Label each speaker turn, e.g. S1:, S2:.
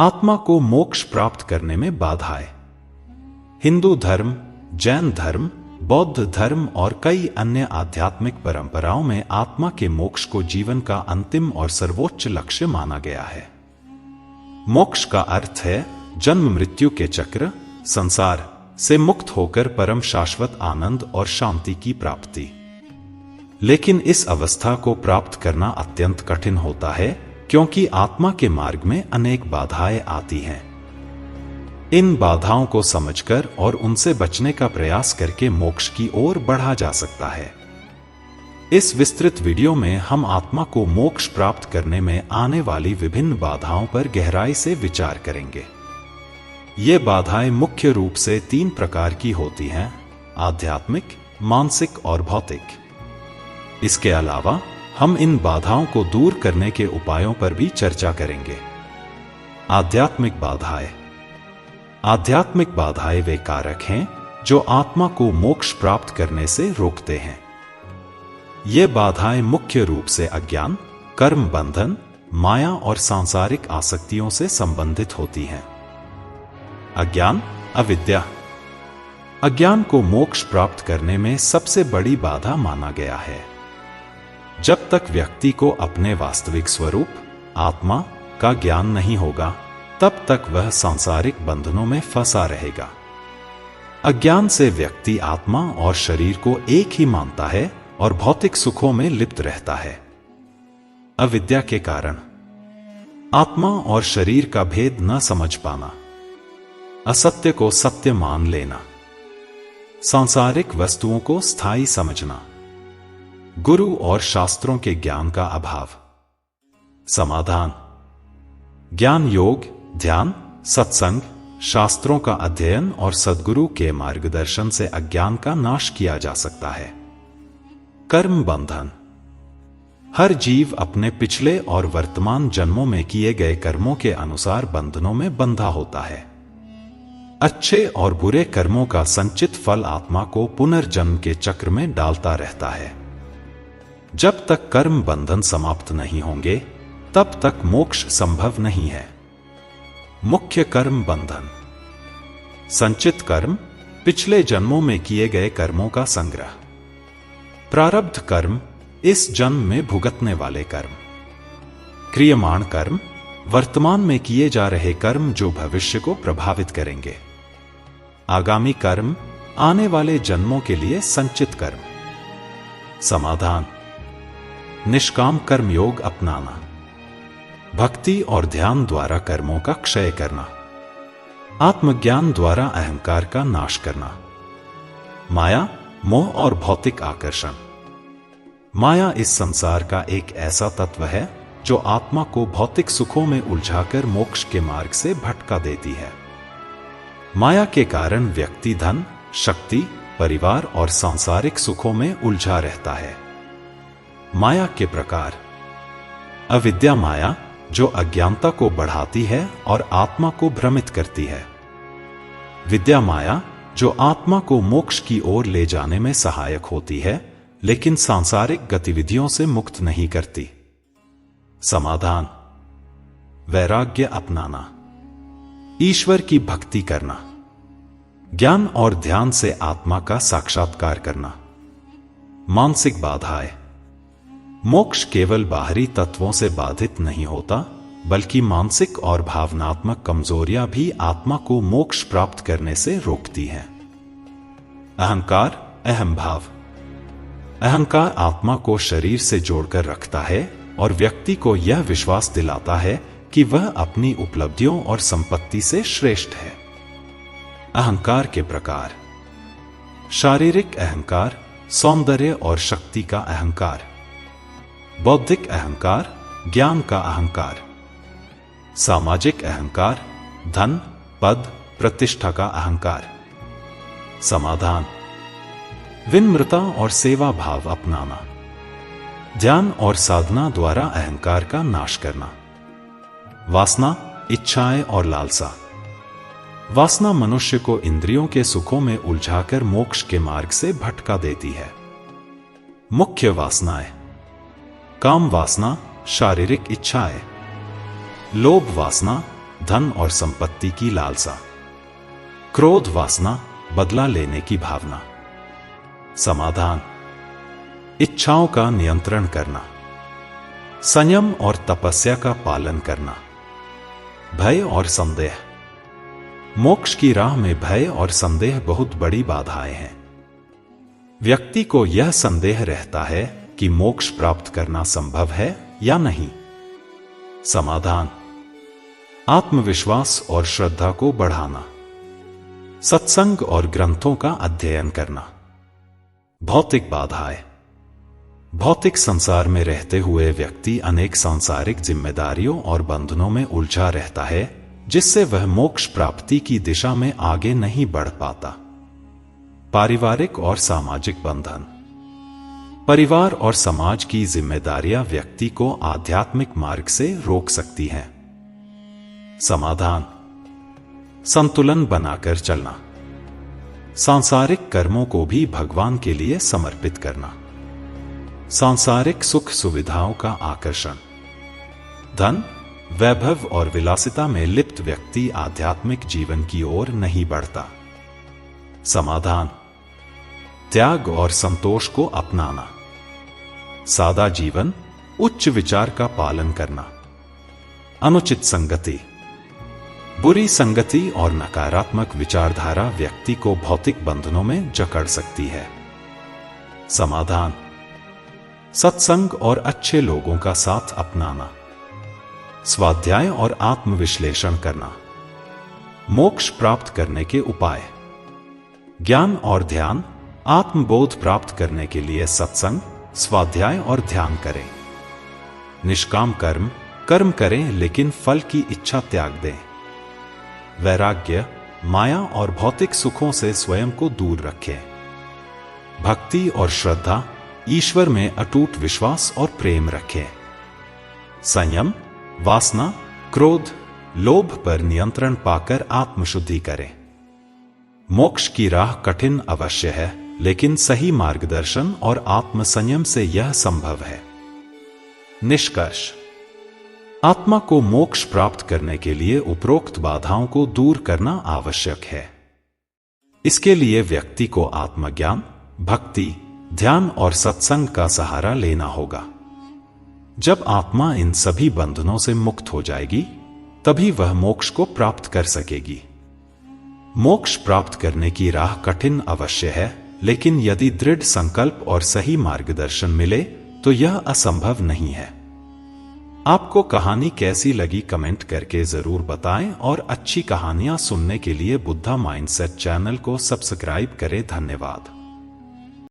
S1: आत्मा को मोक्ष प्राप्त करने में बाधाएं। हिंदू धर्म, जैन धर्म, बौद्ध धर्म और कई अन्य आध्यात्मिक परंपराओं में आत्मा के मोक्ष को जीवन का अंतिम और सर्वोच्च लक्ष्य माना गया है। मोक्ष का अर्थ है जन्म मृत्यु के चक्र, संसार से मुक्त होकर परम शाश्वत आनंद और शांति की प्राप्ति। लेकिन इस अवस्था को प्राप्त करना अत्यंत कठिन होता है, क्योंकि आत्मा के मार्ग में अनेक बाधाएं आती हैं। इन बाधाओं को समझकर और उनसे बचने का प्रयास करके मोक्ष की ओर बढ़ा जा सकता है। इस विस्तृत वीडियो में हम आत्मा को मोक्ष प्राप्त करने में आने वाली विभिन्न बाधाओं पर गहराई से विचार करेंगे। ये बाधाएं मुख्य रूप से 3 प्रकार की होती हैं: आध्यात्मिक, मानसिक और भौतिक। इसके अलावा हम इन बाधाओं को दूर करने के उपायों पर भी चर्चा करेंगे। आध्यात्मिक बाधाएं। आध्यात्मिक बाधाएं वे कारक हैं जो आत्मा को मोक्ष प्राप्त करने से रोकते हैं। ये बाधाएं मुख्य रूप से अज्ञान, कर्म बंधन, माया और सांसारिक आसक्तियों से संबंधित होती हैं। अज्ञान, अविद्या। अज्ञान को मोक्ष प्राप्त करने में सबसे बड़ी बाधा माना गया है। जब तक व्यक्ति को अपने वास्तविक स्वरूप, आत्मा का ज्ञान नहीं होगा, तब तक वह सांसारिक बंधनों में फंसा रहेगा। अज्ञान से व्यक्ति आत्मा और शरीर को एक ही मानता है और भौतिक सुखों में लिप्त रहता है। अविद्या के कारण आत्मा और शरीर का भेद न समझ पाना, असत्य को सत्य मान लेना, सांसारिक वस्तुओं को स्थायी समझना, गुरु और शास्त्रों के ज्ञान का अभाव। समाधान: ज्ञान योग, ध्यान, सत्संग, शास्त्रों का अध्ययन और सद्गुरु के मार्गदर्शन से अज्ञान का नाश किया जा सकता है। कर्म बंधन। हर जीव अपने पिछले और वर्तमान जन्मों में किए गए कर्मों के अनुसार बंधनों में बंधा होता है। अच्छे और बुरे कर्मों का संचित फल आत्मा को पुनर्जन्म के चक्र में डालता रहता है। जब तक कर्म बंधन समाप्त नहीं होंगे, तब तक मोक्ष संभव नहीं है। मुख्य कर्म बंधन। संचित कर्म, पिछले जन्मों में किए गए कर्मों का संग्रह। प्रारब्ध कर्म, इस जन्म में भुगतने वाले कर्म। क्रियमाण कर्म, वर्तमान में किए जा रहे कर्म जो भविष्य को प्रभावित करेंगे। आगामी कर्म, आने वाले जन्मों के लिए संचित कर्म। समाधान: निष्काम कर्म योग अपनाना। भक्ति और ध्यान द्वारा कर्मों का क्षय करना। आत्मज्ञान द्वारा अहंकार का नाश करना। माया, मोह और भौतिक आकर्षण। माया इस संसार का एक ऐसा तत्व है जो आत्मा को भौतिक सुखों में उलझाकर मोक्ष के मार्ग से भटका देती है। माया के कारण व्यक्ति धन, शक्ति, परिवार और सांसारिक सुखों में उलझा रहता है। माया के प्रकार। अविद्या माया, जो अज्ञानता को बढ़ाती है और आत्मा को भ्रमित करती है। विद्या माया, जो आत्मा को मोक्ष की ओर ले जाने में सहायक होती है, लेकिन सांसारिक गतिविधियों से मुक्त नहीं करती। समाधान: वैराग्य अपनाना। ईश्वर की भक्ति करना। ज्ञान और ध्यान से आत्मा का साक्षात्कार करना। मानसिक बाधाएं। मोक्ष केवल बाहरी तत्वों से बाधित नहीं होता, बल्कि मानसिक और भावनात्मक कमजोरियां भी आत्मा को मोक्ष प्राप्त करने से रोकती हैं। अहंकार, अहम भाव। अहंकार आत्मा को शरीर से जोड़कर रखता है और व्यक्ति को यह विश्वास दिलाता है कि वह अपनी उपलब्धियों और संपत्ति से श्रेष्ठ है। अहंकार के प्रकार। शारीरिक अहंकार, सौंदर्य और शक्ति का अहंकार। बौद्धिक अहंकार, ज्ञान का अहंकार। सामाजिक अहंकार, धन, पद, प्रतिष्ठा का अहंकार। समाधान: विनम्रता और सेवा भाव अपनाना। ध्यान और साधना द्वारा अहंकार का नाश करना। वासना, इच्छाएं और लालसा। वासना मनुष्य को इंद्रियों के सुखों में उलझाकर मोक्ष के मार्ग से भटका देती है। मुख्य वासनाएं। काम वासना, शारीरिक इच्छाएं। लोभ वासना, धन और संपत्ति की लालसा। क्रोध वासना, बदला लेने की भावना। समाधान, इच्छाओं का नियंत्रण करना, संयम और तपस्या का पालन करना। भय और संदेह। मोक्ष की राह में भय और संदेह बहुत बड़ी बाधाएं हैं। व्यक्ति को यह संदेह रहता है कि मोक्ष प्राप्त करना संभव है या नहीं। समाधान, आत्मविश्वास और श्रद्धा को बढ़ाना, सत्संग और ग्रंथों का अध्ययन करना। भौतिक बाधाएं। भौतिक संसार में रहते हुए व्यक्ति अनेक सांसारिक जिम्मेदारियों और बंधनों में उलझा रहता है, जिससे वह मोक्ष प्राप्ति की दिशा में आगे नहीं बढ़ पाता। पारिवारिक और सामाजिक बंधन। परिवार और समाज की जिम्मेदारियां व्यक्ति को आध्यात्मिक मार्ग से रोक सकती हैं। समाधान, संतुलन बनाकर चलना, सांसारिक कर्मों को भी भगवान के लिए समर्पित करना। सांसारिक सुख सुविधाओं का आकर्षण। धन, वैभव और विलासिता में लिप्त व्यक्ति आध्यात्मिक जीवन की ओर नहीं बढ़ता। समाधान, त्याग और संतोष को अपनाना, सादा जीवन, उच्च विचार का पालन करना। अनुचित संगति। बुरी संगति और नकारात्मक विचारधारा व्यक्ति को भौतिक बंधनों में जकड़ सकती है। समाधान, सत्संग और अच्छे लोगों का साथ अपनाना, स्वाध्याय और आत्मविश्लेषण करना। मोक्ष प्राप्त करने के उपाय। ज्ञान और ध्यान। आत्मबोध प्राप्त करने के लिए सत्संग, स्वाध्याय और ध्यान करें। निष्काम कर्म, कर्म करें लेकिन फल की इच्छा त्याग दें। वैराग्य, माया और भौतिक सुखों से स्वयं को दूर रखें। भक्ति और श्रद्धा, ईश्वर में अटूट विश्वास और प्रेम रखें। संयम, वासना, क्रोध, लोभ पर नियंत्रण पाकर आत्मशुद्धि करें। मोक्ष की राह कठिन अवश्य है, लेकिन सही मार्गदर्शन और आत्म संयम से यह संभव है। निष्कर्ष। आत्मा को मोक्ष प्राप्त करने के लिए उपरोक्त बाधाओं को दूर करना आवश्यक है। इसके लिए व्यक्ति को आत्मज्ञान, भक्ति, ध्यान और सत्संग का सहारा लेना होगा। जब आत्मा इन सभी बंधनों से मुक्त हो जाएगी, तभी वह मोक्ष को प्राप्त कर सकेगी। मोक्ष प्राप्त करने की राह कठिन अवश्य है, लेकिन यदि दृढ़ संकल्प और सही मार्गदर्शन मिले तो यह असंभव नहीं है। आपको कहानी कैसी लगी कमेंट करके जरूर बताएं और अच्छी कहानियां सुनने के लिए बुद्धा माइंडसेट चैनल को सब्सक्राइब करें। धन्यवाद।